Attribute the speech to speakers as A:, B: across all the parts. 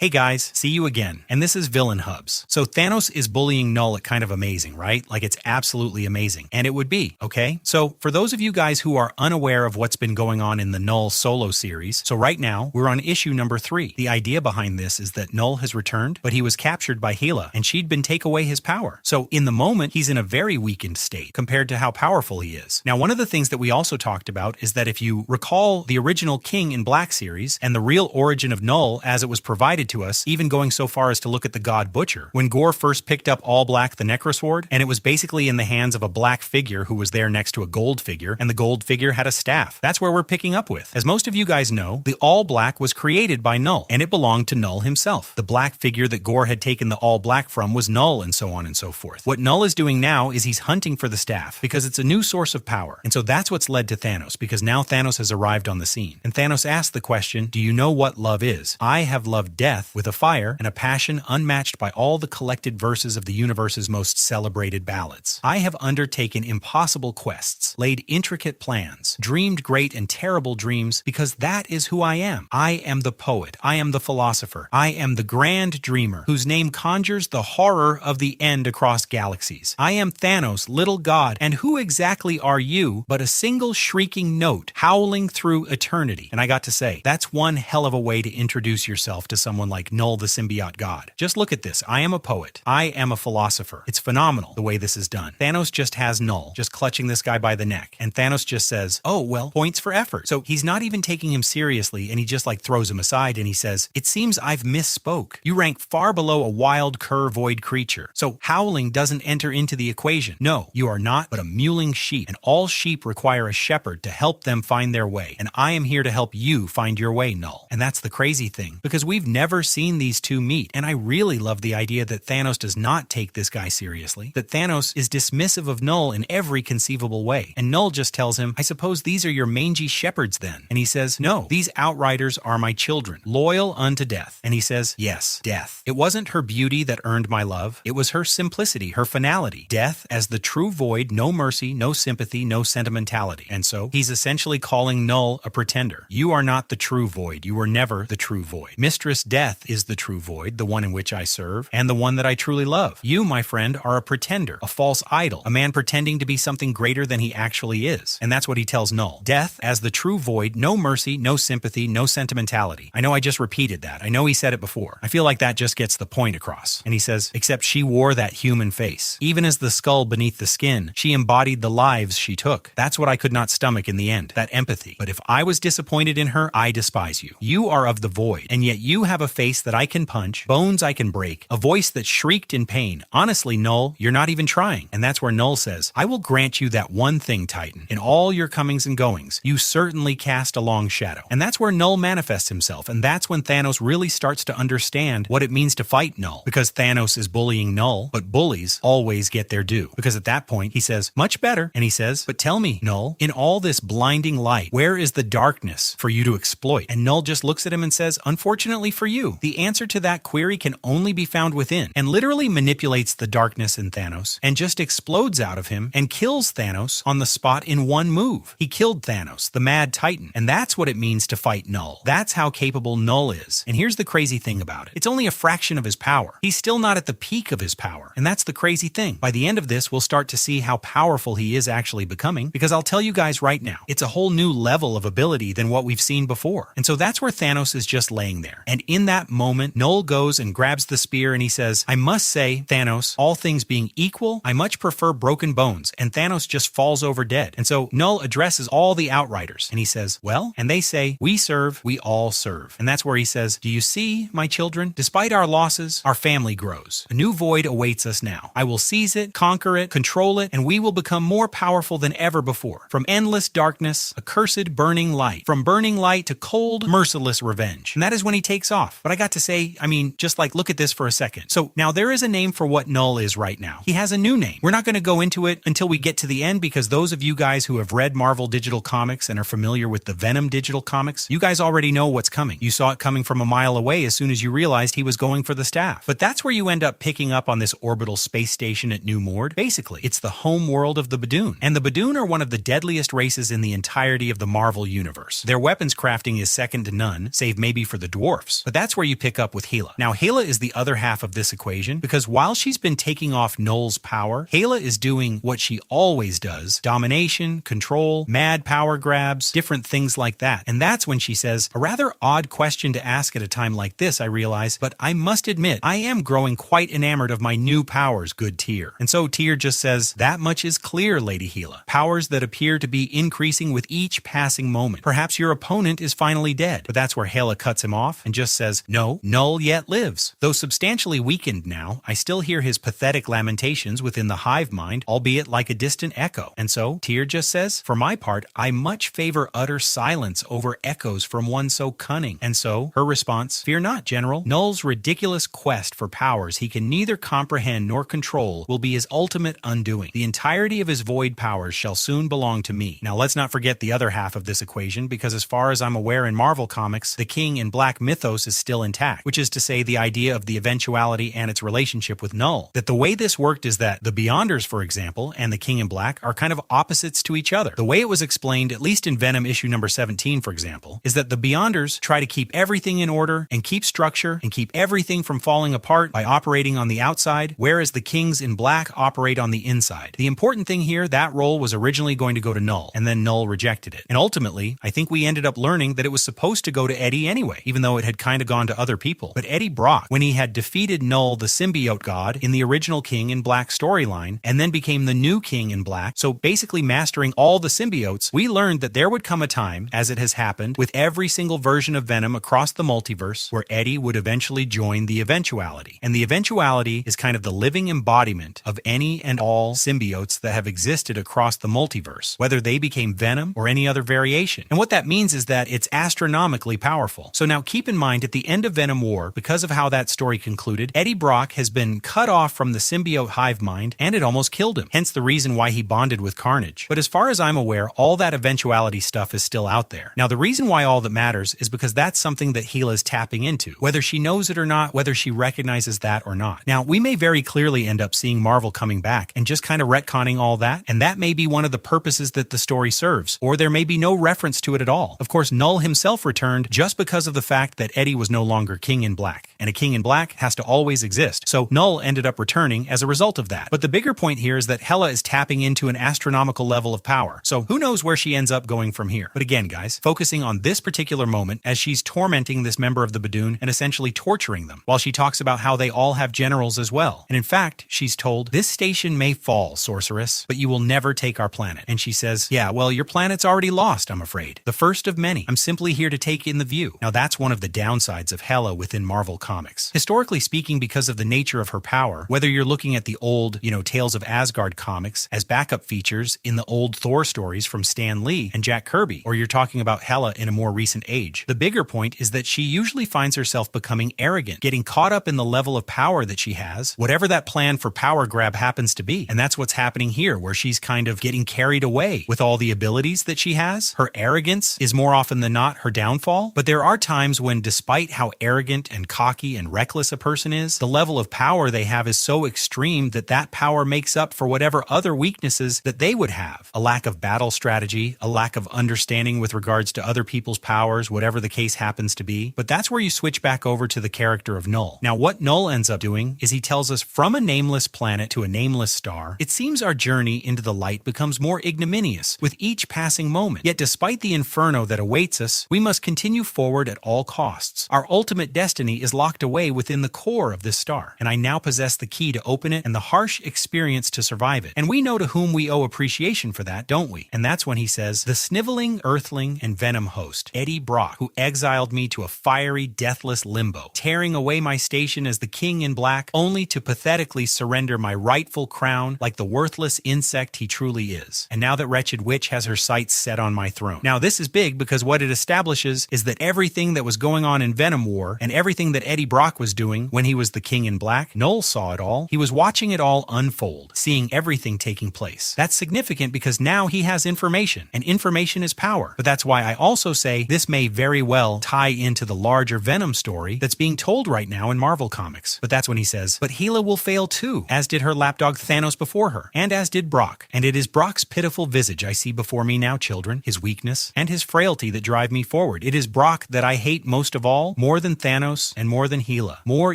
A: Hey guys, see you again. And this is Villain Hubs. So Thanos is bullying Knull at kind of amazing, right? Like it's absolutely amazing. And it would be, okay? So for those of you guys who are unaware of what's been going on in the Knull solo series, so right now we're on issue number 3. The idea behind this is that Knull has returned, but he was captured by Hela and she'd been take away his power. So in the moment, he's in a very weakened state compared to how powerful he is. Now, one of the things that we also talked about is that if you recall the original King in Black series and the real origin of Knull as it was provided to us, even going so far as to look at the god Butcher. When Gore first picked up All Black the Necrosword, and it was basically in the hands of a black figure who was there next to a gold figure, and the gold figure had a staff. That's where we're picking up with. As most of you guys know, the All Black was created by Knull, and it belonged to Knull himself. The black figure that Gore had taken the All Black from was Knull, and so on and so forth. What Knull is doing now is he's hunting for the staff, because it's a new source of power. And so that's what's led to Thanos, because now Thanos has arrived on the scene. And Thanos asked the question, do you know what love is? I have loved death with a fire and a passion unmatched by all the collected verses of the universe's most celebrated ballads. I have undertaken impossible quests, laid intricate plans, dreamed great and terrible dreams, because that is who I am. I am the poet. I am the philosopher. I am the grand dreamer, whose name conjures the horror of the end across galaxies. I am Thanos, little god, and who exactly are you but a single shrieking note howling through eternity? And I got to say, that's one hell of a way to introduce yourself to someone like Knull the symbiote god. Just look at this. I am a poet. I am a philosopher. It's phenomenal the way this is done. Thanos just has Knull, just clutching this guy by the neck. And Thanos just says, oh, well, points for effort. So he's not even taking him seriously, and he just like throws him aside and he says, it seems I've misspoke. You rank far below a wild cur-void creature. So howling doesn't enter into the equation. No, you are not but a mewling sheep, and all sheep require a shepherd to help them find their way. And I am here to help you find your way, Knull. And that's the crazy thing, because we've never seen these two meet. And I really love the idea that Thanos does not take this guy seriously, that Thanos is dismissive of Knull in every conceivable way. And Knull just tells him, I suppose these are your mangy shepherds then. And he says, no, these outriders are my children, loyal unto death. And he says, yes, death. It wasn't her beauty that earned my love. It was her simplicity, her finality. Death as the true void, no mercy, no sympathy, no sentimentality. And so he's essentially calling Knull a pretender. You are not the true void. You were never the true void. Mistress Death is the true void, the one in which I serve, and the one that I truly love. You, my friend, are a pretender, a false idol, a man pretending to be something greater than he actually is. And that's what he tells Knull. Death as the true void, no mercy, no sympathy, no sentimentality. I know I just repeated that. I know he said it before. I feel like that just gets the point across. And he says, except she wore that human face. Even as the skull beneath the skin, she embodied the lives she took. That's what I could not stomach in the end, that empathy. But if I was disappointed in her, I despise you. You are of the void, and yet you have a face that I can punch, bones I can break, a voice that shrieked in pain. Honestly, Knull, you're not even trying. And that's where Knull says, I will grant you that one thing, Titan. In all your comings and goings, you certainly cast a long shadow. And that's where Knull manifests himself. And that's when Thanos really starts to understand what it means to fight Knull. Because Thanos is bullying Knull, but bullies always get their due. Because at that point, he says, much better. And he says, but tell me, Knull, in all this blinding light, where is the darkness for you to exploit? And Knull just looks at him and says, unfortunately for you, the answer to that query can only be found within, and literally manipulates the darkness in Thanos and just explodes out of him and kills Thanos on the spot in one move. He killed Thanos, the Mad Titan, and that's what it means to fight Knull. That's how capable Knull is. And here's the crazy thing about it. It's only a fraction of his power. He's still not at the peak of his power, and that's the crazy thing. By the end of this, we'll start to see how powerful he is actually becoming, because I'll tell you guys right now, it's a whole new level of ability than what we've seen before. And so that's where Thanos is just laying there. And in that moment, Knull goes and grabs the spear and he says, I must say, Thanos, all things being equal, I much prefer broken bones. And Thanos just falls over dead. And so Knull addresses all the Outriders and he says, well, and they say, we serve, we all serve. And that's where he says, do you see, my children? Despite our losses, our family grows. A new void awaits us now. I will seize it, conquer it, control it, and we will become more powerful than ever before. From endless darkness, accursed burning light. From burning light to cold, merciless revenge. And that is when he takes off. But I got to say, I mean, just like look at this for a second. So now there is a name for what Knull is right now. He has a new name. We're not going to go into it until we get to the end, because those of you guys who have read Marvel Digital Comics and are familiar with the Venom Digital Comics, you guys already know what's coming. You saw it coming from a mile away as soon as you realized he was going for the staff. But that's where you end up picking up on this orbital space station at New Mord. Basically, it's the home world of the Badoon. And the Badoon are one of the deadliest races in the entirety of the Marvel universe. Their weapons crafting is second to none, save maybe for the dwarfs. But that's that's where you pick up with Hela. Now, Hela is the other half of this equation because while she's been taking off Knull's power, Hela is doing what she always does: domination, control, mad power grabs, different things like that. And that's when she says, a rather odd question to ask at a time like this, I realize, but I must admit, I am growing quite enamored of my new powers, good Tyr. And so Tyr just says, that much is clear, Lady Hela. Powers that appear to be increasing with each passing moment. Perhaps your opponent is finally dead. But that's where Hela cuts him off and just says, no, Knull yet lives. Though substantially weakened now, I still hear his pathetic lamentations within the hive mind, albeit like a distant echo. And so Tyr just says, for my part, I much favor utter silence over echoes from one so cunning. And so her response, fear not, General. Knull's ridiculous quest for powers he can neither comprehend nor control will be his ultimate undoing. The entirety of his void powers shall soon belong to me. Now let's not forget the other half of this equation, because as far as I'm aware in Marvel Comics, the King in Black mythos is still intact, which is to say the idea of the eventuality and its relationship with Knull. That the way this worked is that the Beyonders, for example, and the King in Black are kind of opposites to each other. The way it was explained, at least in Venom issue number 17, for example, is that the Beyonders try to keep everything in order and keep structure and keep everything from falling apart by operating on the outside, whereas the Kings in Black operate on the inside. The important thing here, that role was originally going to go to Knull, and then Knull rejected it. And ultimately, I think we ended up learning that it was supposed to go to Eddie anyway, even though it had kind of gone to other people. But Eddie Brock, when he had defeated Knull, the symbiote god, in the original King in Black storyline, and then became the new King in Black, so basically mastering all the symbiotes, we learned that there would come a time, as it has happened, with every single version of Venom across the multiverse, where Eddie would eventually join the eventuality. And the eventuality is kind of the living embodiment of any and all symbiotes that have existed across the multiverse, whether they became Venom or any other variation. And what that means is that it's astronomically powerful. So now keep in mind, at the end of Venom War, because of how that story concluded, Eddie Brock has been cut off from the symbiote hive mind, and it almost killed him. Hence the reason why he bonded with Carnage. But as far as I'm aware, all that eventuality stuff is still out there. Now the reason why all that matters is because that's something that Hela's tapping into, whether she knows it or not, whether she recognizes that or not. Now we may very clearly end up seeing Marvel coming back and just kind of retconning all that, and that may be one of the purposes that the story serves, or there may be no reference to it at all. Of course, Knull himself returned just because of the fact that Eddie was no longer King in Black, and a King in Black has to always exist. So Knull ended up returning as a result of that. But the bigger point here is that Hela is tapping into an astronomical level of power. So who knows where she ends up going from here. But again, guys, focusing on this particular moment as she's tormenting this member of the Badoon and essentially torturing them, while she talks about how they all have generals as well. And in fact, she's told, this station may fall, sorceress, but you will never take our planet. And she says, yeah, well, your planet's already lost, I'm afraid. The first of many. I'm simply here to take in the view. Now that's one of the downsides of Hela within Marvel Comics. Historically speaking, because of the nature of her power, whether you're looking at the old, Tales of Asgard comics as backup features in the old Thor stories from Stan Lee and Jack Kirby, or you're talking about Hela in a more recent age, the bigger point is that she usually finds herself becoming arrogant, getting caught up in the level of power that she has, whatever that plan for power grab happens to be. And that's what's happening here, where she's kind of getting carried away with all the abilities that she has. Her arrogance is more often than not her downfall, but there are times when, despite how arrogant and cocky and reckless a person is, the level of power they have is so extreme that that power makes up for whatever other weaknesses that they would have. A lack of battle strategy, a lack of understanding with regards to other people's powers, whatever the case happens to be. But that's where you switch back over to the character of Knull. Now, what Knull ends up doing is he tells us, from a nameless planet to a nameless star, it seems our journey into the light becomes more ignominious with each passing moment. Yet despite the inferno that awaits us, we must continue forward at all costs. Our ultimate destiny is locked away within the core of this star, and I now possess the key to open it and the harsh experience to survive it. And we know to whom we owe appreciation for that, don't we? And that's when he says, the sniveling earthling and venom host, Eddie Brock, who exiled me to a fiery, deathless limbo, tearing away my station as the King in Black, only to pathetically surrender my rightful crown like the worthless insect he truly is. And now that wretched witch has her sights set on my throne. Now this is big because what it establishes is that everything that was going on in Venom War and everything that Eddie Brock was doing when he was the King in Black, Knull saw it all. He was watching it all unfold, seeing everything taking place. That's significant because now he has information, and information is power. But that's why I also say this may very well tie into the larger Venom story that's being told right now in Marvel Comics. But that's when he says, but Hela will fail too, as did her lapdog Thanos before her, and as did Brock. And it is Brock's pitiful visage I see before me now, children, his weakness and his frailty that drive me forward. It is Brock that I hate most of all, more than Thanos and more than Hela, more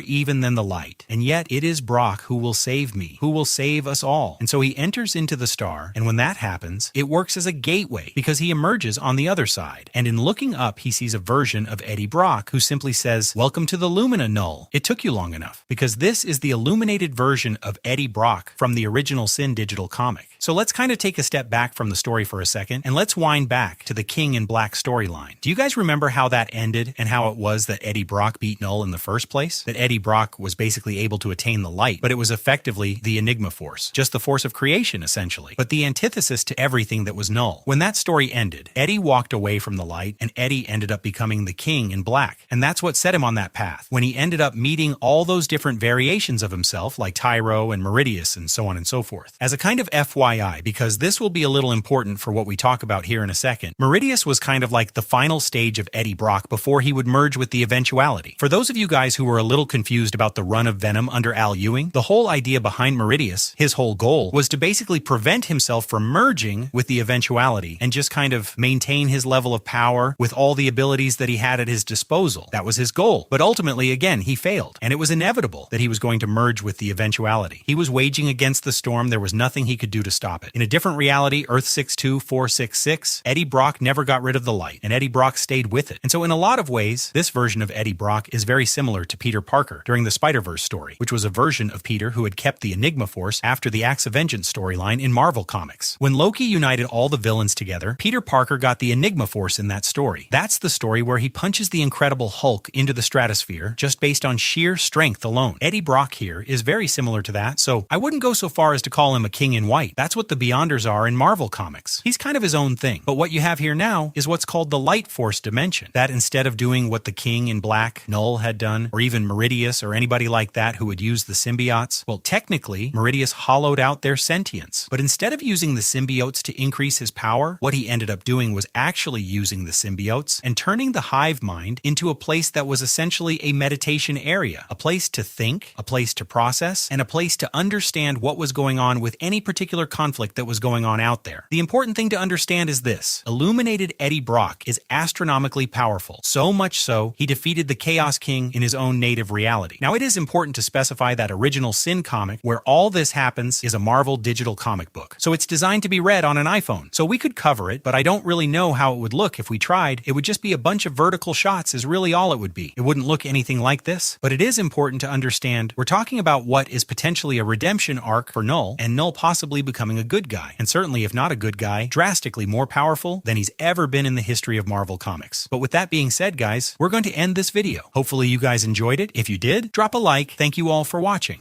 A: even than the light. And yet it is Brock who will save me, who will save us all. And so he enters into the star, and when that happens, it works as a gateway because he emerges on the other side. And in looking up, he sees a version of Eddie Brock who simply says, "Welcome to the Lumina, Knull. It took you long enough." Because this is the illuminated version of Eddie Brock from the original Sin digital comic. So let's kind of take a step back from the story for a second, and let's wind back to the King in Black storyline. Do you guys remember how that ended and how it was that Eddie Brock beat Knull in the first place? That Eddie Brock was basically able to attain the light, but it was effectively the Enigma Force. Just the force of creation, essentially. But the antithesis to everything that was Knull. When that story ended, Eddie walked away from the light, and Eddie ended up becoming the King in Black. And that's what set him on that path. When he ended up meeting all those different variations of himself, like Tyro and Meridius and so on and so forth. As a kind of FYI, because this will be a little important for what we talk about here in a second, Meridius was kind of like the final stage of Eddie Brock before he would merge with the Eventuality. For those of you guys who were a little confused about the run of Venom under Al Ewing, the whole idea behind Meridius, his whole goal, was to basically prevent himself from merging with the Eventuality and just kind of maintain his level of power with all the abilities that he had at his disposal. That was his goal. But ultimately, again, he failed. And it was inevitable that he was going to merge with the Eventuality. He was waging against the storm. There was nothing he could do to stop it. In a different reality, Earth 62466, Eddie Brock never got rid of the light, and Eddie Brock stayed with it. And so in a lot of ways, this version of Eddie Brock is very similar to Peter Parker during the Spider-Verse story, which was a version of Peter who had kept the Enigma Force after the Acts of Vengeance storyline in Marvel Comics. When Loki united all the villains together, Peter Parker got the Enigma Force in that story. That's the story where he punches the Incredible Hulk into the stratosphere just based on sheer strength alone. Eddie Brock here is very similar to that, so I wouldn't go so far as to call him a king in white. That's what the Beyonders are in Marvel Comics. He's kind of his own thing. But what you have here now is what's called the Light Force dimension. That instead of doing what the King in Black, Knull, had done, or even Meridius or anybody like that who would use the symbiotes, well, technically, Meridius hollowed out their sentience. But instead of using the symbiotes to increase his power, what he ended up doing was actually using the symbiotes and turning the hive mind into a place that was essentially a meditation area, a place to think, a place to process, and a place to understand what was going on with any particular conflict that was going on out there. The important thing to understand is this: illuminated Eddie Brock is astronomically powerful, so much so he defeated the Chaos King in his own native reality. Now, it is important to specify that original Sin comic where all this happens is a Marvel digital comic book, so it's designed to be read on an iPhone. So we could cover it, but I don't really know how it would look if we tried. It would just be a bunch of vertical shots is really all it would be. It wouldn't look anything like this. But it is important to understand we're talking about what is potentially a redemption arc for Knull, and Knull possibly becoming a good guy, and certainly if not a good guy, drastically more powerful than he's ever been in the history of Marvel Comics. But with that being said, guys, we're going to end this video. Hopefully you guys enjoyed it. If you did, drop a like. Thank you all for watching.